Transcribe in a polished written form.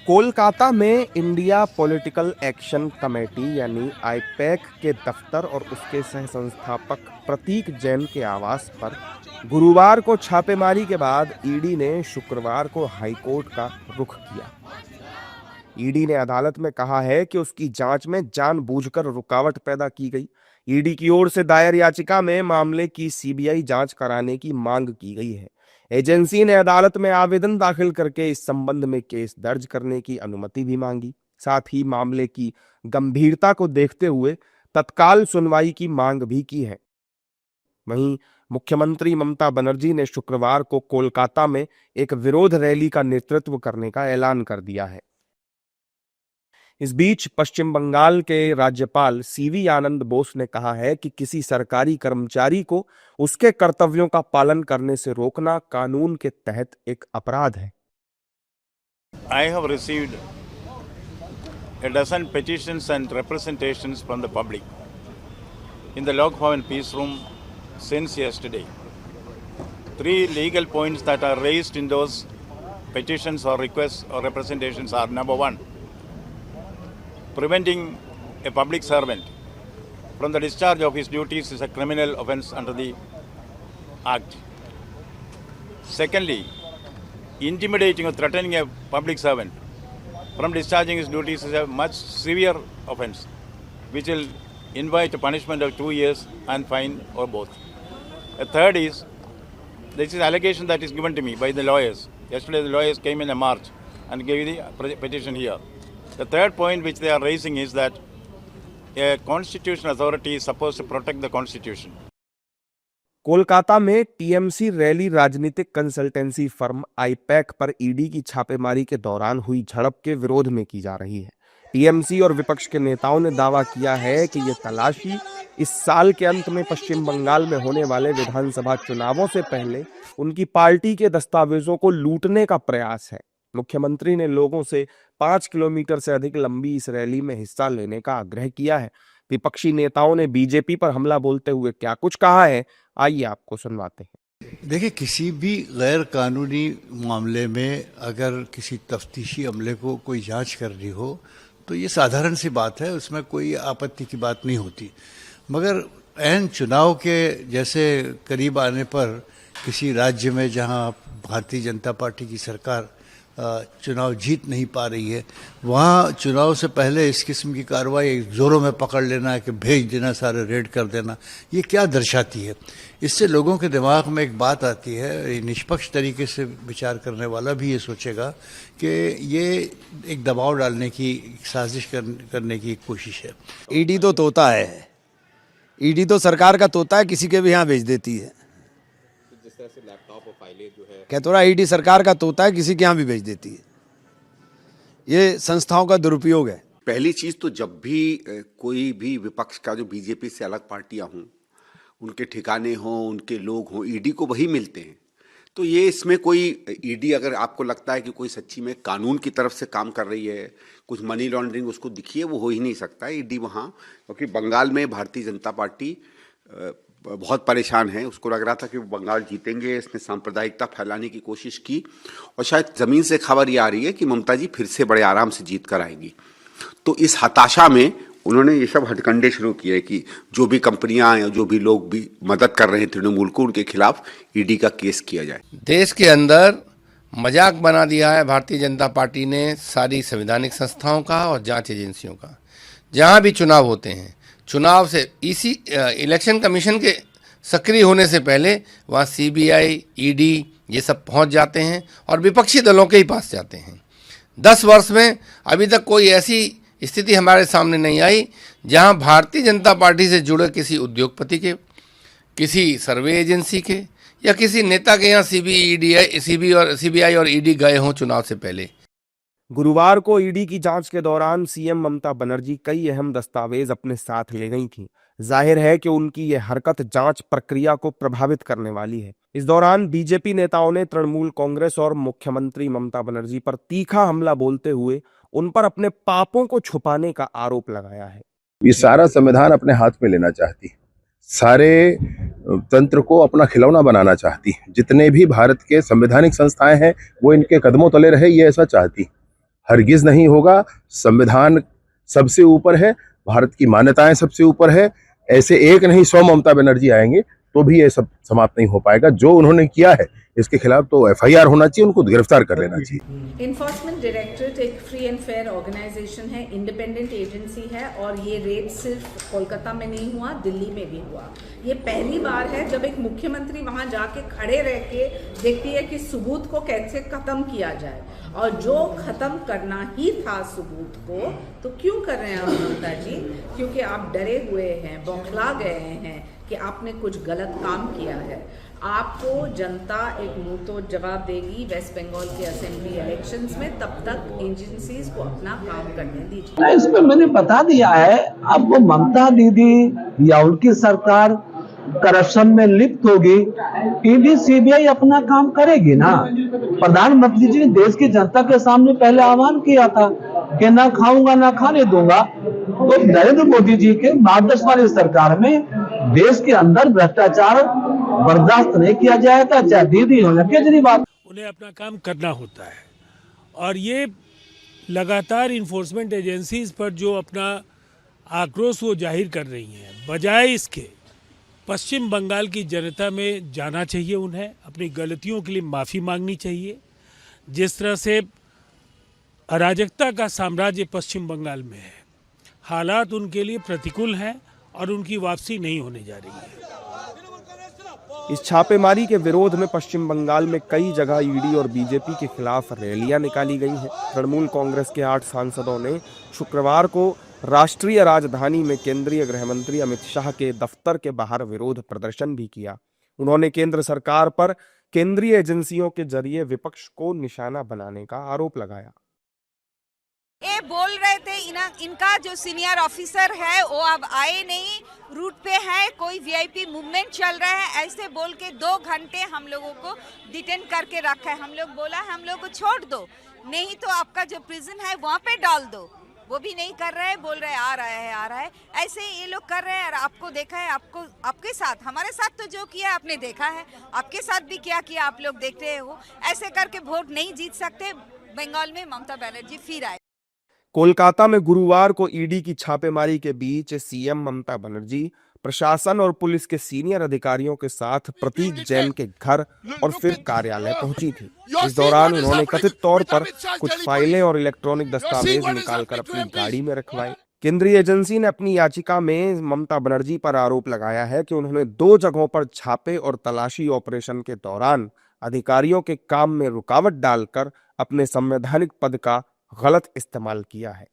कोलकाता में India political action committee यानी IUPAC के दफ्तर और उसके सह संस्थापक प्रतीक जैन के आवास पर गुरुवार को छापेमारी के बाद ईडी ने शुक्रवार को हाईकोर्ट का रुख किया। ईडी ने अदालत में कहा है कि उसकी जांच में जानबूझकर रुकावट पैदा की गई। ईडी की ओर से दायर याचिका में मामले की सीबीआई जांच कराने की मांग की गई है। एजेंसी ने अदालत में आवेदन दाखिल करके इस संबंध में केस दर्ज करने की अनुमति भी मांगी। साथ ही मामले की गंभीरता को देखते हुए तत्काल सुनवाई की मांग भी की है। वहीं मुख्यमंत्री ममता बनर्जी ने शुक्रवार को कोलकाता में एक विरोध रैली का नेतृत्व करने का ऐलान कर दिया है। इस बीच पश्चिम बंगाल के राज्यपाल सीवी आनंद बोस ने कहा है कि किसी सरकारी कर्मचारी को उसके कर्तव्यों का पालन करने से रोकना कानून के तहत एक अपराध है। I have received a dozen petitions and representations from the public in the Lok Bhavan Peace Room since yesterday. Three legal points that are raised in those petitions or requests or representations are: number one, preventing a public servant from the discharge of his duties is a criminal offence under the Act. Secondly, intimidating or threatening a public servant from discharging his duties is a much severe offence, which will invite a punishment of 2 years and fine or both. A third is, this is allegation that is given to me by the lawyers. Yesterday the lawyers came in a march and gave the petition here. The third point which they are raising is that a constitutional authority is supposed to protect the constitution. Kolkata में TMC rally राजनीतिक consultancy firm IUPAC पर ED की छापेमारी के दौरान हुई झड़प के विरोध में की जा रही है। टीएमसी और विपक्ष के नेताओं ने दावा किया है कि ये तलाशी इस साल के अंत में पश्चिम बंगाल में होने वाले विधानसभा चुनावों से पहले उनकी पार्टी के दस्तावेजों को लूटने का प्रयास है। मुख्यमंत्री ने लोगों से 5 किलोमीटर से अधिक लंबी इस रैली में हिस्सा लेने का आग्रह किया है। विपक्षी नेताओं ने बीजेपी पर हमला बोलते हुए क्या कुछ कहा है, आइए आपको सुनवाते हैं। देखिए, किसी भी गैर कानूनी मामले में अगर किसी तफ्तीशी अमले को कोई जांच करनी हो तो ये साधारण सी बात है, उसमें कोई आपत्ति की बात नहीं होती। मगर ऐन चुनाव के जैसे करीब आने पर किसी राज्य में जहां भारतीय जनता पार्टी की सरकार चुनाव जीत नहीं पा रही है, वहाँ चुनाव से पहले इस किस्म की कार्रवाई जोरों में पकड़ लेना है कि भेज देना, सारे रेड कर देना, ये क्या दर्शाती है? इससे लोगों के दिमाग में एक बात आती है, निष्पक्ष तरीके से विचार करने वाला भी ये सोचेगा कि ये एक दबाव डालने की साजिश करने की कोशिश है। ईडी तो तोता है, ईडी तो सरकार का तोता है, किसी के भी यहाँ भेज देती है। जिस तरह से लैपटॉप और फाइलें जो है, क्या थोड़ा ईडी सरकार का तोता है, किसी के यहाँ भी भेज देती है। ये संस्थाओं का दुरुपयोग है। पहली चीज तो जब भी कोई भी विपक्ष का जो बीजेपी से अलग पार्टियां हों, उनके ठिकाने हों, उनके लोग हों, ईडी को वही मिलते हैं। तो ये इसमें कोई ईडी अगर आपको लगता है कि कोई सच्ची में कानून की तरफ से काम कर रही है, कुछ मनी लॉन्ड्रिंग उसको दिखी है, वो हो ही नहीं सकता ईडी वहाँ। क्योंकि बंगाल में भारतीय जनता पार्टी बहुत परेशान है, उसको लग रहा था कि वो बंगाल जीतेंगे, इसने सांप्रदायिकता फैलाने की कोशिश की और शायद जमीन से खबर ये आ रही है कि ममता जी फिर से बड़े आराम से जीत कर आएंगी। तो इस हताशा में उन्होंने ये सब हथकंडे शुरू किए कि जो भी कंपनियां या जो भी लोग भी मदद कर रहे हैं तृणमूल को, उनके खिलाफ ईडी का केस किया जाए। देश के अंदर मजाक बना दिया है भारतीय जनता पार्टी ने सारी संवैधानिक संस्थाओं का और जांच एजेंसियों का। जहां भी चुनाव होते हैं, चुनाव से इसी इलेक्शन कमीशन के सक्रिय होने से पहले वहाँ सीबीआई, ईडी ये सब पहुँच जाते हैं और विपक्षी दलों के ही पास जाते हैं। 10 वर्ष में अभी तक कोई ऐसी स्थिति हमारे सामने नहीं आई जहां भारतीय जनता पार्टी से जुड़े किसी उद्योगपति के, किसी सर्वे एजेंसी के या किसी नेता के यहाँ सीबीआई और ईडी गए हों चुनाव से पहले। गुरुवार को ईडी की जांच के दौरान सीएम ममता बनर्जी कई अहम दस्तावेज अपने साथ ले गई थीं। जाहिर है कि उनकी यह हरकत जांच प्रक्रिया को प्रभावित करने वाली है। इस दौरान बीजेपी नेताओं ने तृणमूल कांग्रेस और मुख्यमंत्री ममता बनर्जी पर तीखा हमला बोलते हुए उन पर अपने पापों को छुपाने का आरोप लगाया है। ये सारा संविधान अपने हाथ में लेना चाहती, सारे तंत्र को अपना खिलौना बनाना चाहती। जितने भी भारत के संवैधानिक संस्थाएं हैं वो इनके कदमों तले रहे, ये ऐसा चाहती। हरगिज नहीं होगा। संविधान सबसे ऊपर है, भारत की मान्यताएं सबसे ऊपर है। ऐसे एक नहीं 100 ममता बनर्जी आएंगे तो भी ये सब समाप्त नहीं हो पाएगा। जो उन्होंने किया है इसके खिलाफ तो FIR होना चाहिए, उनको गिरफ्तार कर लेना चाहिए। इन्फोर्समेंट डायरेक्टरेट एक फ्री एंड फेयर ऑर्गेनाइजेशन है, इंडिपेंडेंट एजेंसी है और ये रेड सिर्फ कोलकाता में नहीं हुआ, दिल्ली में भी हुआ। ये पहली बार है जब एक मुख्यमंत्री वहां जाके खड़े रह के देखती है कि सबूत को कैसे खत्म किया जाए, और जो खत्म करना ही था सबूत को तो क्यों कर रहे हैं आप ममता जी? क्योंकि आप डरे हुए हैं, बौखला गए हैं कि आपने कुछ गलत काम किया है। आपको जनता एक मुंह तो जवाब देगी वेस्ट बंगाल के असेंबली इलेक्शंस में, तब तक एजेंसीज को अपना काम करने दीजिए। इसमें मैंने बता दिया है, अब वो ममता दीदी या उनकी सरकार करप्शन में लिप्त होगी, ईडी सीबीआई अपना काम करेगी ना। प्रधानमंत्री जी ने देश की जनता के सामने पहले आह्वान किया था कि ना खाऊंगा ना खाने दूंगा। तो नरेंद्र मोदी जी के मार्गदर्शन वाली सरकार में देश के अंदर भ्रष्टाचार बर्दाश्त नहीं किया जाएगा, चाहे दीदी हो या केजरीवाल। उन्हें अपना काम करना होता है और ये लगातार इन्फोर्समेंट एजेंसीज पर जो अपना आक्रोश वो जाहिर कर रही हैं, बजाय इसके पश्चिम बंगाल की जनता में जाना चाहिए, उन्हें अपनी गलतियों के लिए माफ़ी मांगनी चाहिए। जिस तरह से अराजकता का साम्राज्य पश्चिम बंगाल में है, हालात उनके लिए प्रतिकूल हैं और उनकी वापसी नहीं होने जा रही है। इस छापेमारी के विरोध में पश्चिम बंगाल में कई जगह ईडी और बीजेपी के खिलाफ रैलियां निकाली गई हैं। तृणमूल कांग्रेस के 8 सांसदों ने शुक्रवार को राष्ट्रीय राजधानी में केंद्रीय गृह मंत्री अमित शाह के दफ्तर के बाहर विरोध प्रदर्शन भी किया। उन्होंने केंद्र सरकार पर केंद्रीय एजेंसियों के जरिए विपक्ष को निशाना बनाने का आरोप लगाया। ये बोल रहे थे इनका जो सीनियर ऑफिसर है वो अब आए नहीं, रूट पे है, कोई वीआईपी मूवमेंट चल रहा है, ऐसे बोल के 2 घंटे हम लोगों को डिटेन करके रखा है। हम लोग बोला हम लोग को छोड़ दो, नहीं तो आपका जो प्रिजन है वहाँ पे डाल दो। वो भी नहीं कर रहे, बोल रहे आ रहा है। ऐसे ये लोग कर रहे हैं और आपको देखा है, आपके साथ, हमारे साथ तो जो किया आपने देखा है, आपके साथ भी क्या किया आप लोग देख रहे हो। ऐसे करके वोट नहीं जीत सकते। बंगाल में ममता बनर्जी फिर आए। कोलकाता में गुरुवार को ईडी की छापेमारी के बीच सीएम ममता बनर्जी प्रशासन और पुलिस के सीनियर अधिकारियों के साथ प्रतीक जैन के घर और फिर कार्यालय पहुंची थी। इस दौरान उन्होंने कथित तौर पर कुछ फाइलें और इलेक्ट्रॉनिक दस्तावेज निकालकर अपनी गाड़ी में रखवाए। केंद्रीय एजेंसी ने अपनी याचिका में ममता बनर्जी पर आरोप लगाया है कि उन्होंने 2 जगहों पर छापे और तलाशी ऑपरेशन के दौरान अधिकारियों के काम में रुकावट डालकर अपने संवैधानिक पद का गलत इस्तेमाल किया है।